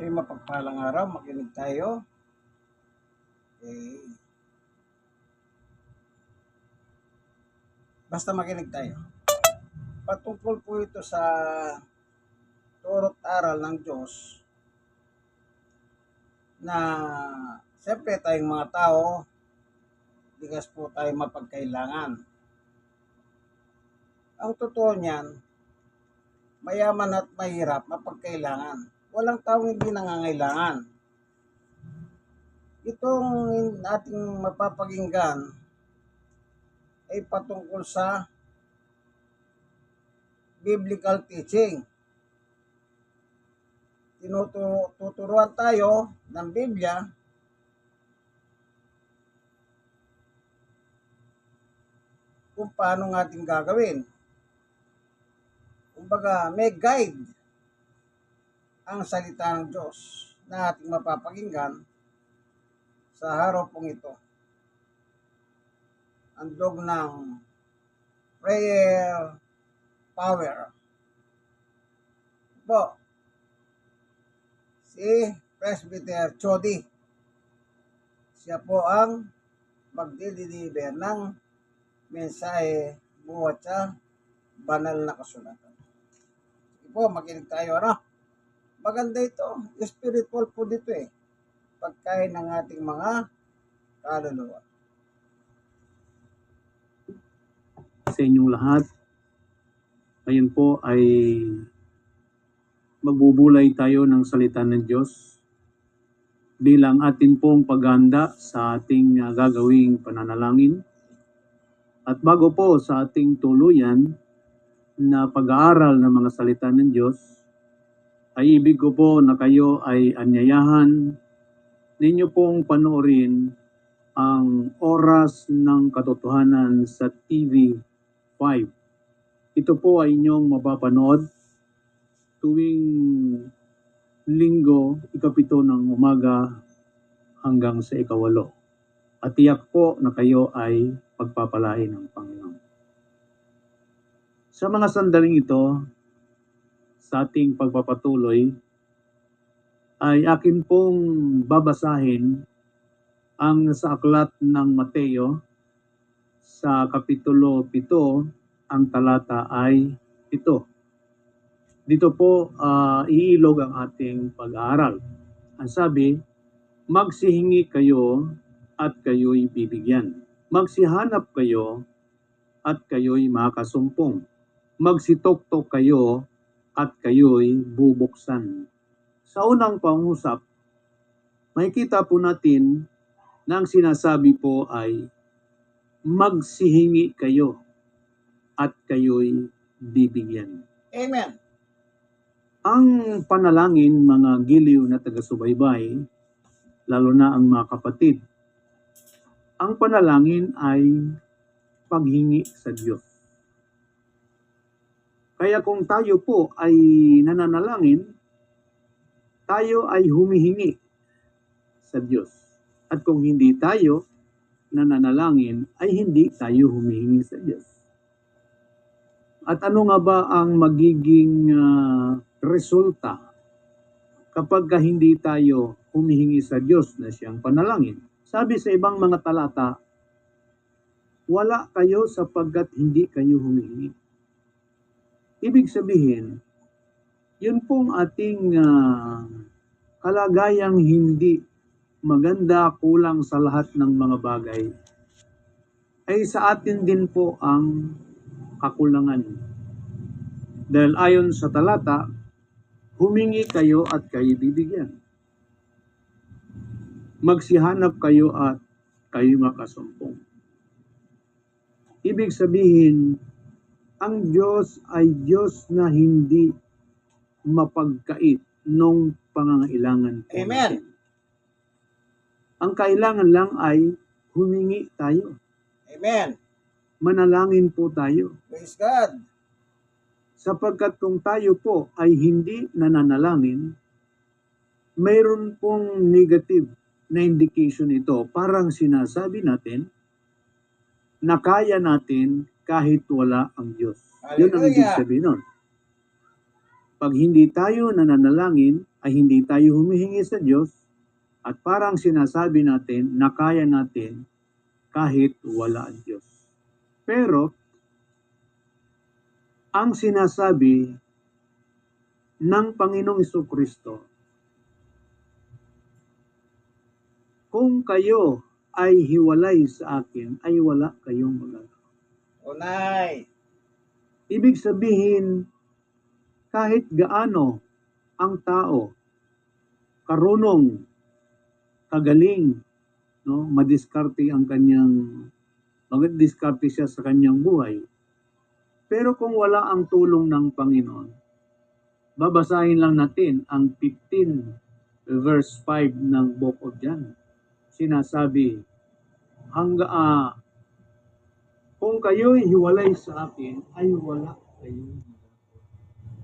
May mapagpalang araw, makinig tayo. Okay. Basta makinig tayo. Patungkol po ito sa turo't aral ng Diyos na siyempre tayong mga tao, bigas po tayo mapagkailangan. Ang totoo niyan, mayaman at mahirap mapagkailangan. Walang taong hindi nangangailangan. Itong ating mapapakinggan ay patungkol sa biblical teaching. Tuturuan tayo ng Biblia kung paano natin gagawin. Kumbaga, may guide ang salita ng Diyos na ating mapapakinggan sa araw pong ito. Handog ng prayer power. Po, si Presbyter Chody. Siya po ang magdideliver ng mensahe buhat sa banal na kasulatan. Sige po, makinig tayo, ano? Maganda ito. Spiritual po dito pagkain ng ating mga kaluluwa. Sa inyong lahat, ngayon po ay magbubulay tayo ng salita ng Diyos bilang atin pong paghahanda sa ating gagawing pananalangin. At bago po sa ating tuluyan na pag-aaral ng mga salita ng Diyos, ay ibig ko po na kayo ay anyayahan ninyo pong panoorin ang Oras ng Katotohanan sa TV5. Ito po ay inyong mapapanood tuwing Linggo, ikapito ng umaga hanggang sa ikawalo. At tiyak po na kayo ay pagpapalain ng Panginoon. Sa mga sandaling ito, sa ating pagpapatuloy, ay akin pong babasahin ang sa aklat ng Mateo sa Kapitulo 7, ang talata ay 7. Dito po iilog ang ating pag-aaral. Ang sabi, magsihingi kayo at kayo'y bibigyan. Magsihanap kayo at kayo'y makasumpong. Magsitok-tok kayo at kayo'y bubuksan. Sa unang pangusap, makikita po natin na ang sinasabi po ay magsihingi kayo at kayo'y bibigyan. Amen. Ang panalangin, mga giliw na taga-subaybay, lalo na ang mga kapatid, ang panalangin ay paghingi sa Diyos. Kaya kung tayo po ay nananalangin, tayo ay humihingi sa Diyos. At kung hindi tayo nananalangin, ay hindi tayo humihingi sa Diyos. At ano nga ba ang magiging resulta kapag hindi tayo humihingi sa Diyos na siyang panalangin? Sabi sa ibang mga talata, wala kayo sapagkat hindi kayo humihingi. Ibig sabihin, yun pong ating kalagayang hindi maganda, kulang sa lahat ng mga bagay, ay sa atin din po ang kakulangan. Dahil ayon sa talata, humingi kayo at kayo bibigyan. Magsihanap kayo at kayo makasumpong. Ibig sabihin, ang Diyos ay Diyos na hindi mapagkait nung pangangailangan po. Amen. Natin. Ang kailangan lang ay humingi tayo. Amen. Manalangin po tayo. Praise God. Sapagkat kung tayo po ay hindi nananalangin, mayroon pong negative na indication ito. Parang sinasabi natin na kaya natin kahit wala ang Diyos. Yun ang ibig sabihin nun. Pag hindi tayo nananalangin, ay hindi tayo humihingi sa Diyos at parang sinasabi natin na kaya natin kahit wala ang Diyos. Pero, ang sinasabi ng Panginoong Jesucristo, kung kayo ay hiwalay sa akin, ay wala kayong magagawa. Unay. Ibig sabihin, kahit gaano ang tao, karunong, kagaling, no, madiskarte ang kanyang, magdiskarte siya sa kanyang buhay. Pero kung wala ang tulong ng Panginoon, babasahin lang natin ang 15 verse 5 ng Book of John. Sinasabi, kung kayo'y hiwalay sa akin, ay wala kayong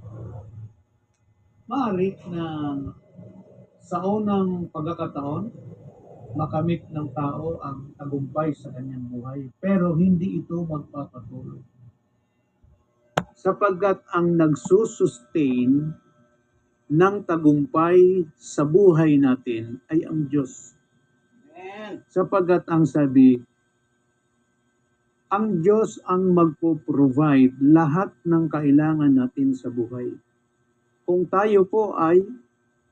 magagawa. Maaari na sa unang pagkakataon, makamit ng tao ang tagumpay sa kanyang buhay, pero hindi ito magpapatuloy. Sapagkat ang nagsusustain ng tagumpay sa buhay natin ay ang Diyos. Amen. Sapagkat ang sabi, ang Diyos ang magpo-provide lahat ng kailangan natin sa buhay. Kung tayo po ay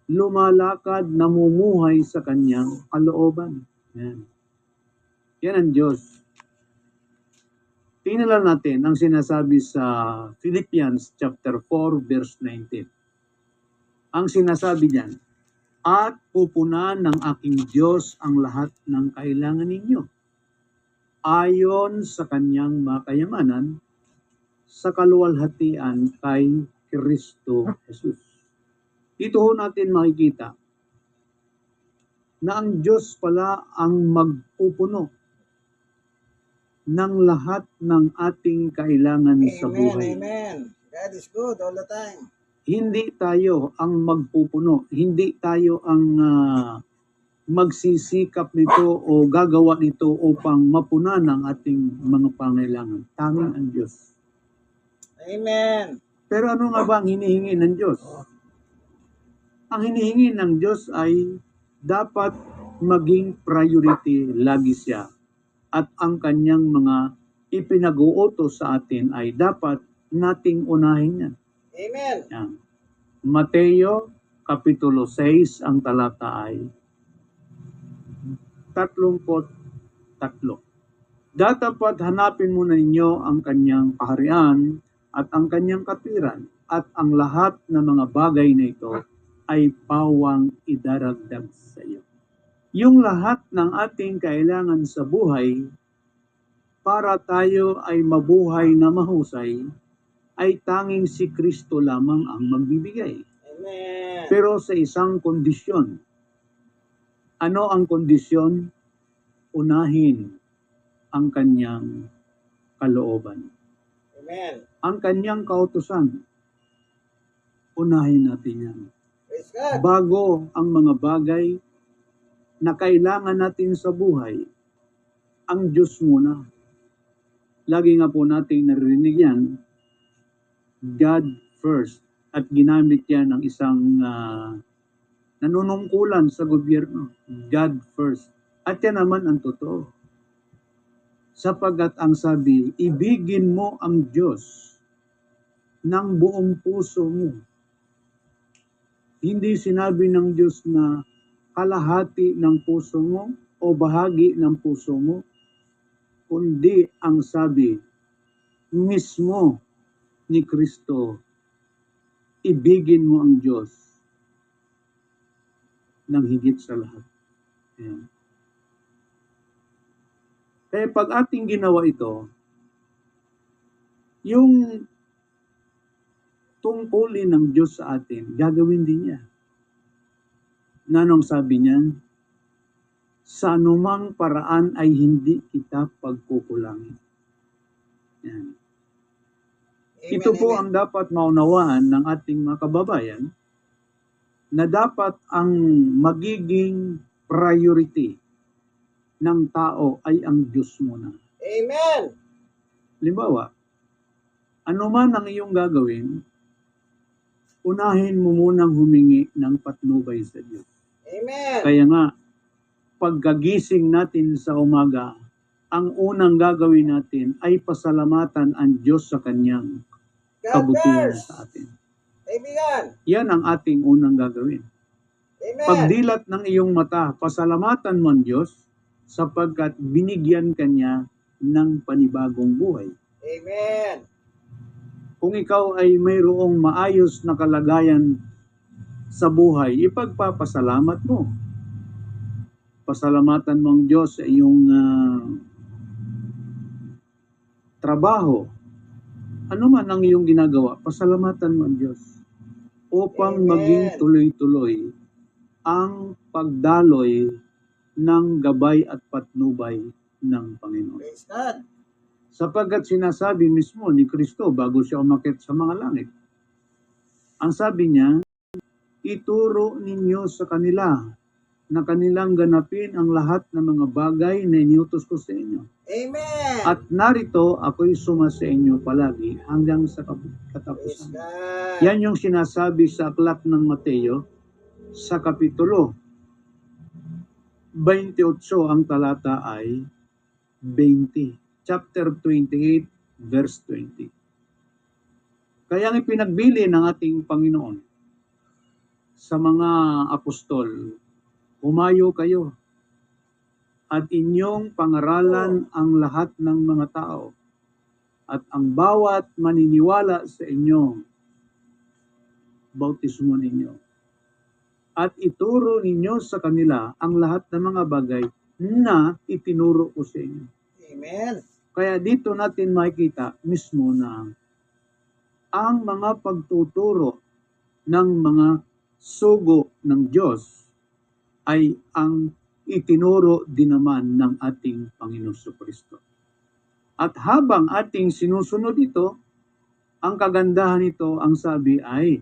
lumalakad, namumuhay sa kanyang kalooban. Yan. Yan ang Diyos. Tingnan lang natin ang sinasabi sa Philippians chapter 4 verse 19. Ang sinasabi diyan, at pupunan ng aking Diyos ang lahat ng kailangan ninyo ayon sa kanyang makayamanan sa kaluwalhatian kay Kristo Jesus. Dito ho natin makikita na ang Diyos pala ang magpupuno ng lahat ng ating kailangan sa buhay. Amen. God is good all the time. Hindi tayo ang magpupuno, hindi tayo ang magsisikap nito o gagawa nito upang mapunan ang ating mga pangailangan. Tanging ang Diyos. Amen. Pero ano nga ba ang hinihingi ng Diyos? Ang hinihingi ng Diyos ay dapat maging priority lagi siya. At ang kanyang mga ipinag-uutos sa atin ay dapat nating unahin yan. Amen. Yan. Mateo, Kapitulo 6, ang talata ay 33. Dapat hanapin muna ninyo ang kanyang kaharian at ang kanyang katwiran at ang lahat ng mga bagay na ito ay pawang idaragdag sa iyo. Yung lahat ng ating kailangan sa buhay para tayo ay mabuhay na mahusay ay tanging si Kristo lamang ang magbibigay. Amen. Pero sa isang kondisyon. Ano ang kondisyon? Unahin ang kanyang kalooban. Amen. Ang kanyang kautusan. Unahin natin yan. Praise God. Bago ang mga bagay na kailangan natin sa buhay, ang Diyos muna. Lagi nga po nating narinig yan, God first. At ginamit yan ng isang nanunungkulan sa gobyerno. God first. At yan naman ang totoo. Sapagkat ang sabi, ibigin mo ang Diyos ng buong puso mo. Hindi sinabi ng Diyos na kalahati ng puso mo o bahagi ng puso mo, kundi ang sabi mismo ni Kristo, ibigin mo ang Diyos ng higit sa lahat. Ayan. Kaya pag ating ginawa ito, yung tungkulin ng Diyos sa atin, gagawin din niya. Nanong sabi niyan, sa anumang paraan ay hindi kita pagkukulangin. Yan. Amen, Ito po amen. ang dapat maunawaan ng ating mga kababayan na dapat ang magiging priority ng tao ay ang Diyos muna. Amen. Halimbawa, ano man ang iyong gagawin, unahin mo munang humingi ng patnubay sa Diyos. Amen. Kaya nga, pagkagising natin sa umaga, ang unang gagawin natin ay pasalamatan ang Diyos sa kanyang God kabutihan first. sa atin. Kaibigan. Yan ang ating unang gagawin. Amen. Pagdilat ng iyong mata, pasalamatan mo ang Diyos sapagkat binigyan kanya ng panibagong buhay. Amen. Kung ikaw ay mayroong maayos na kalagayan sa buhay, ipagpapasalamat mo. Pasalamatan mo ang Diyos sa iyong trabaho. Ano man ang iyong ginagawa, pasalamatan mo ang Diyos upang Amen. maging tuloy-tuloy ang pagdaloy ng gabay at patnubay ng Panginoon. Praise God. Sapagkat sinasabi mismo ni Kristo bago siya umakyat sa mga langit. Ang sabi niya, ituro ninyo sa kanila na kanilang ganapin ang lahat ng mga bagay na iniutos ko sa inyo. Amen. At narito ako'y suma sa inyo palagi hanggang sa Praise katapusan. God. Yan yung sinasabi sa aklat ng Mateo sa kapitulo 28, ang talata ay 20. Chapter 28, verse 20. Kaya ang ipinagbili ng ating Panginoon sa mga apostol, humayo kayo at inyong pangaralan ang lahat ng mga tao at ang bawat maniniwala sa inyo, bautismo ninyo. At ituro ninyo sa kanila ang lahat ng mga bagay na itinuro ko sa inyo. Amen. Kaya dito natin makikita mismo na ang mga pagtuturo ng mga sugo ng Diyos ay ang itinuro din naman ng ating Panginoon Jesucristo. At habang ating sinusunod ito, ang kagandahan nito, ang sabi ay,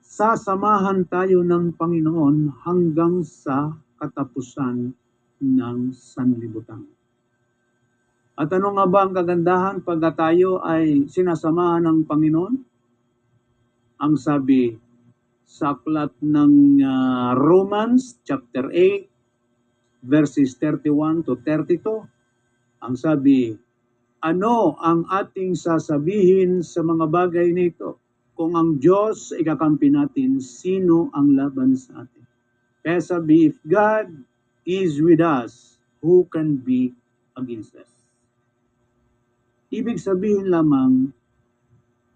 sasamahan tayo ng Panginoon hanggang sa katapusan ng sanlibutan. At ano nga ba ang kagandahan pagka tayo ay sinasamahan ng Panginoon? Ang sabi sa aklat ng Romans chapter 8 verses 31 to 32, ang sabi, ano ang ating sasabihin sa mga bagay nito? Kung ang Diyos ay kakampi natin, sino ang laban sa atin? Kaya sabi, if God is with us, who can be against us? Ibig sabihin lamang,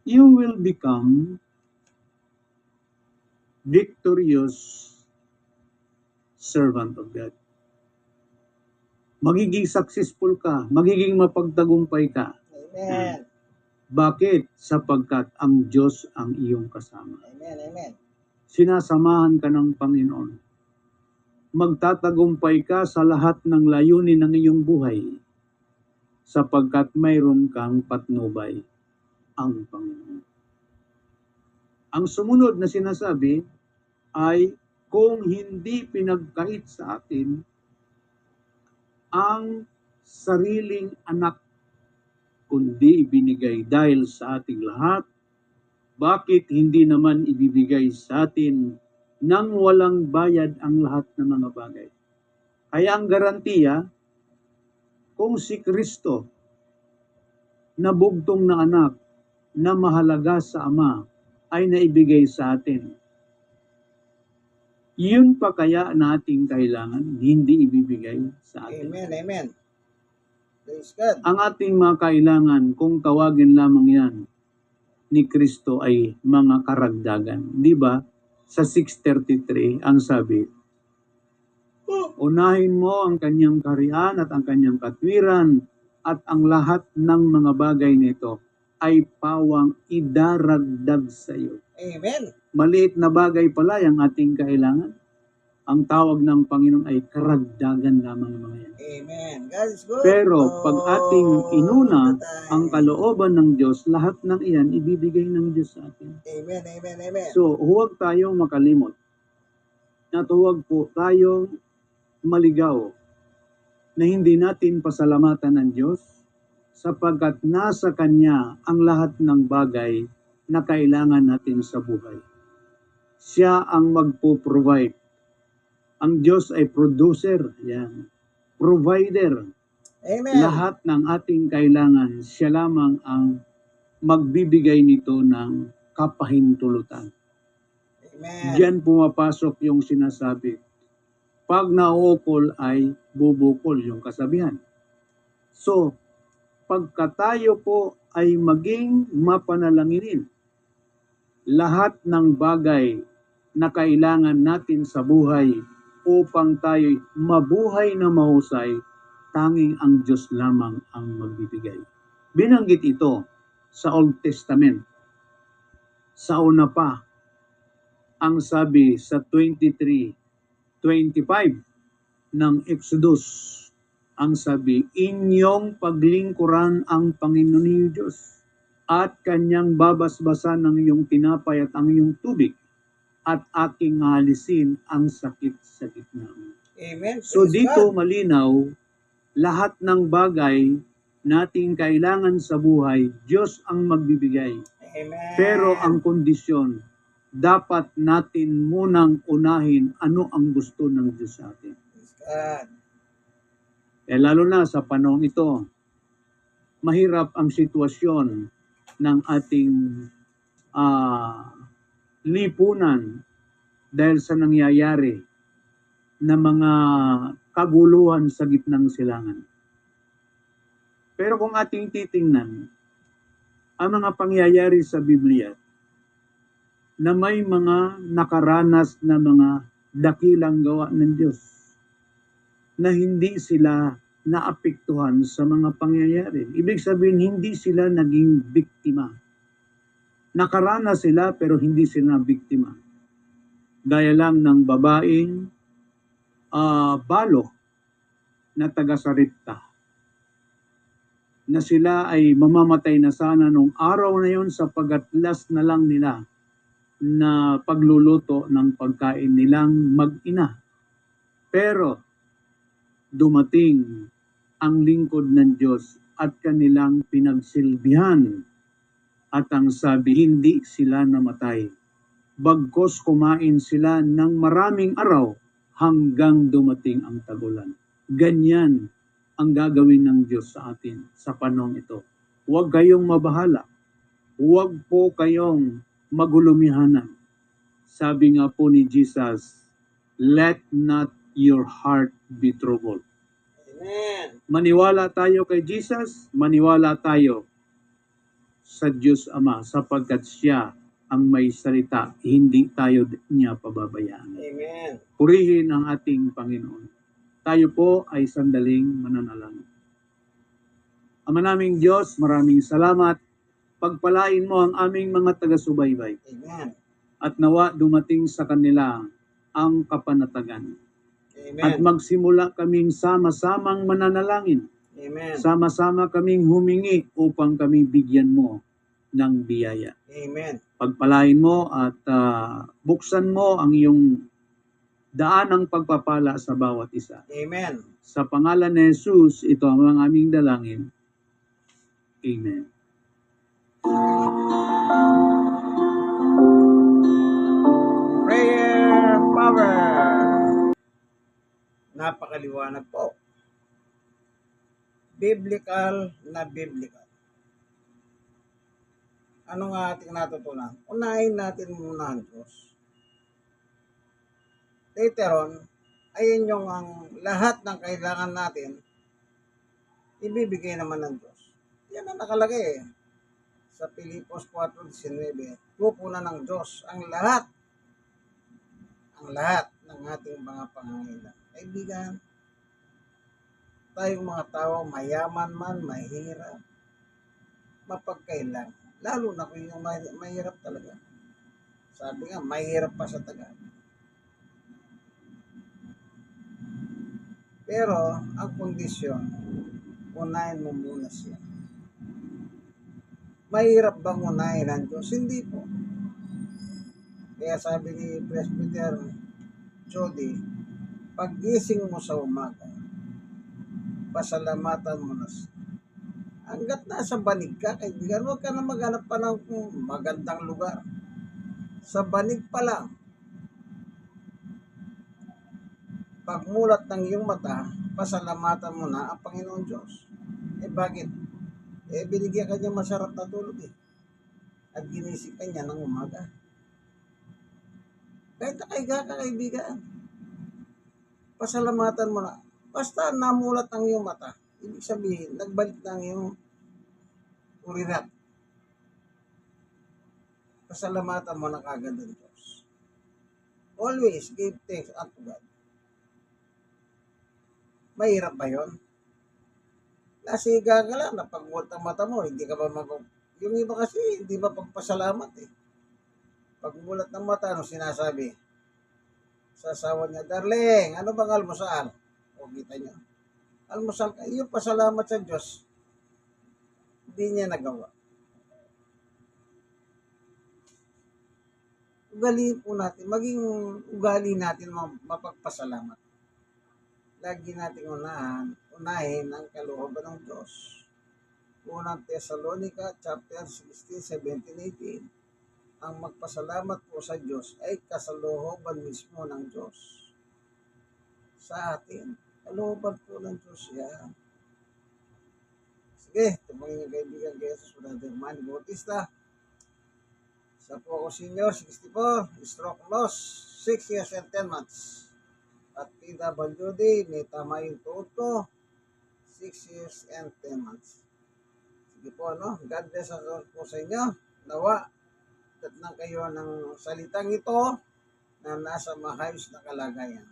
you will become victorious servant of God. Magiging successful ka, magiging mapagtagumpay ka. Amen. Bakit? Sapagkat ang Diyos ang iyong kasama. Amen. Amen. Sinasamahan ka ng Panginoon. Magtatagumpay ka sa lahat ng layunin ng iyong buhay sapagkat mayroon kang patnubay ang Panginoon. Ang sumunod na sinasabi ay kung hindi pinagkait sa atin ang sariling anak kundi ibinigay dahil sa ating lahat, bakit hindi naman ibibigay sa atin nang walang bayad ang lahat ng mga bagay? Kaya ang garantiya, kung si Kristo na bugtong na anak na mahalaga sa Ama ay naibigay sa atin, yun pa kaya nating kailangan hindi ibibigay sa atin? Amen. Amen. Praise God. Ang ating mga kailangan, kung tawagin lamang yan ni Kristo, ay mga karagdagan. Di ba? Sa 6:33, ang sabi, unahin mo ang kanyang kaharian at ang kanyang katwiran at ang lahat ng mga bagay nito ay pawang idaragdag sa iyo. Amen. Maliit na bagay pala yung ating kailangan. Ang tawag ng Panginoon ay karagdagan lamang mga yan. Amen. God is good. Pero pag ating inuna ang kalooban. kalooban ng Diyos, lahat ng iyan ibibigay ng Diyos sa atin. Amen. Amen. Amen. So, huwag tayong makalimot at huwag po tayong maligaw na hindi natin pasalamatan ng Diyos sapagkat nasa Kanya ang lahat ng bagay na kailangan natin sa buhay. Siya ang magpo-provide. Ang Diyos ay producer, yan. Provider. Amen. Lahat ng ating kailangan, siya lamang ang magbibigay nito ng kapahintulutan. Amen. Diyan pumapasok yung sinasabi. Pag naukol ay bubukol yung kasabihan. So, pagka tayo po ay maging mapanalanginin, lahat ng bagay na kailangan natin sa buhay upang tayo mabuhay na mahusay, tanging ang Diyos lamang ang magbibigay. Binanggit ito sa Old Testament. Sa una pa, ang sabi sa 23:25 ng Exodus, ang sabi, inyong paglingkuran ang Panginoon niyong Diyos at kanyang babasbasan ng iyong tinapay at ang iyong tubig at aking alisin ang sakit sa gitna mo. Amen. So Praise dito God. malinaw, lahat ng bagay nating kailangan sa buhay, Diyos ang magbibigay. Amen. Pero ang kondisyon, dapat natin munang unahin ano ang gusto ng Diyos sa atin. Praise God. Lalo na sa panahon ito, mahirap ang sitwasyon ng ating lipunan dahil sa nangyayari na mga kaguluhan sa gitnang silangan. Pero kung ating titingnan, ang mga pangyayari sa Biblia na may mga nakaranas na mga dakilang gawa ng Diyos na hindi sila naapektuhan sa mga pangyayari. Ibig sabihin, hindi sila naging biktima. Nakaranas sila pero hindi sila biktima. Gaya lang ng babaeng balo na taga-Sarepta, na sila ay mamamatay na sana nung araw na yon sapagkat last na lang nila na pagluluto ng pagkain nilang mag-ina. Pero dumating ang lingkod ng Diyos at kanilang pinagsilbihan. At ang sabi, hindi sila namatay. Bagkos kumain sila ng maraming araw hanggang dumating ang tagulan. Ganyan ang gagawin ng Diyos sa atin sa panahon ito. Huwag kayong mabahala. Huwag po kayong magulumihanan. Sabi nga po ni Jesus, let not your heart be troubled. Amen. Maniwala tayo kay Jesus, maniwala tayo sa Diyos Ama sapagkat siya ang may salita, hindi tayo niya pababayaan. Amen. Purihin ang ating Panginoon. Tayo po ay sandaling mananalangin. Ama naming Diyos, maraming salamat. Pagpalain mo ang aming mga taga-subaybay Amen. at nawa dumating sa kanila ang kapanatagan. At Amen. magsimula kaming sama-samang mananalangin. Amen. Sama-sama kaming humingi upang kami bigyan mo ng biyaya. Amen. Pagpalain mo at buksan mo ang iyong daan ng pagpapala sa bawat isa. Amen. Sa pangalan ni Jesus, ito ang aming dalangin. Amen. Prayer power. Napakaliwanag po. Biblical na biblical. Ano nga ating natutunan? Unahin natin muna ang Diyos. Later on, ayun yung ang lahat ng kailangan natin, ibibigay naman ng Diyos. Yan ang nakalagay sa Pilipos 4:19. Pupunan ng Diyos ang lahat ng ating mga pangangailangan. Kaibigan, tayong mga tao, mayaman man, mahirap, mapagkailangan. Lalo na kung yung mahirap talaga. Sabi nga, mahirap pa sa Tagalog. Pero, ang kondisyon, unahin mo muna siya. Mahirap bang unahin ang Diyos? Hindi po. Kaya sabi ni Presbyter Jody, pag-gising mo sa umaga, pasalamatan mo na siya. Hanggat nasa banig ka, kaibigan, huwag ka na maghanap pa ng magandang lugar. Sa banig pa lang, pagmulat ng iyong mata, pasalamatan mo na ang Panginoon Diyos. Eh bakit? Eh binigyan ka niya masarap na tulog eh. At ginising ka niya ng umaga. Kahit nakahiga ka, kaibigan, pasalamatan mo na. Basta namulat ang iyong mata, ibig sabihin, nagbalik na ang iyong urirat. Pasalamatan mo na kagad ang Diyos. Always give thanks unto God. Mahirap ba yun? Nasiga ka lang, napagmulat ang mata mo, hindi ka ba yung iba kasi, hindi ba pagpasalamat eh. Pagmulat ng mata, ano sinasabi? Sa asawa niya, darling, ano bang almusal? O kita niyo, almusal ka, yung pasalamat sa Diyos, hindi niya nagawa. Ugali po natin, maging ugali natin mapagpasalamat. Lagi nating unahin ang kalooban ng Diyos. Unang Thessalonica chapter 16, 17, 18. Ang magpasalamat po sa Diyos ay kasalooban mismo ng Diyos. Sa atin, kalooban po ng Diyos yan. Sige, tumangin yung kaibigan kay Jesus, Brother Manny Bautista. Sa po ako senior, 64, stroke loss, 6 years and 10 months. At PWD, may tama yung tuod ko, 6 years and 10 months. Sige po, no? God bless po sa inyo. Nawa, tatnan kayo ng salitang ito na nasa mahayos na kalagayan.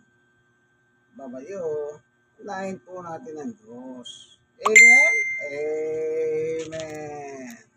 Babayo, unahin po natin ang Diyos. Amen? Amen.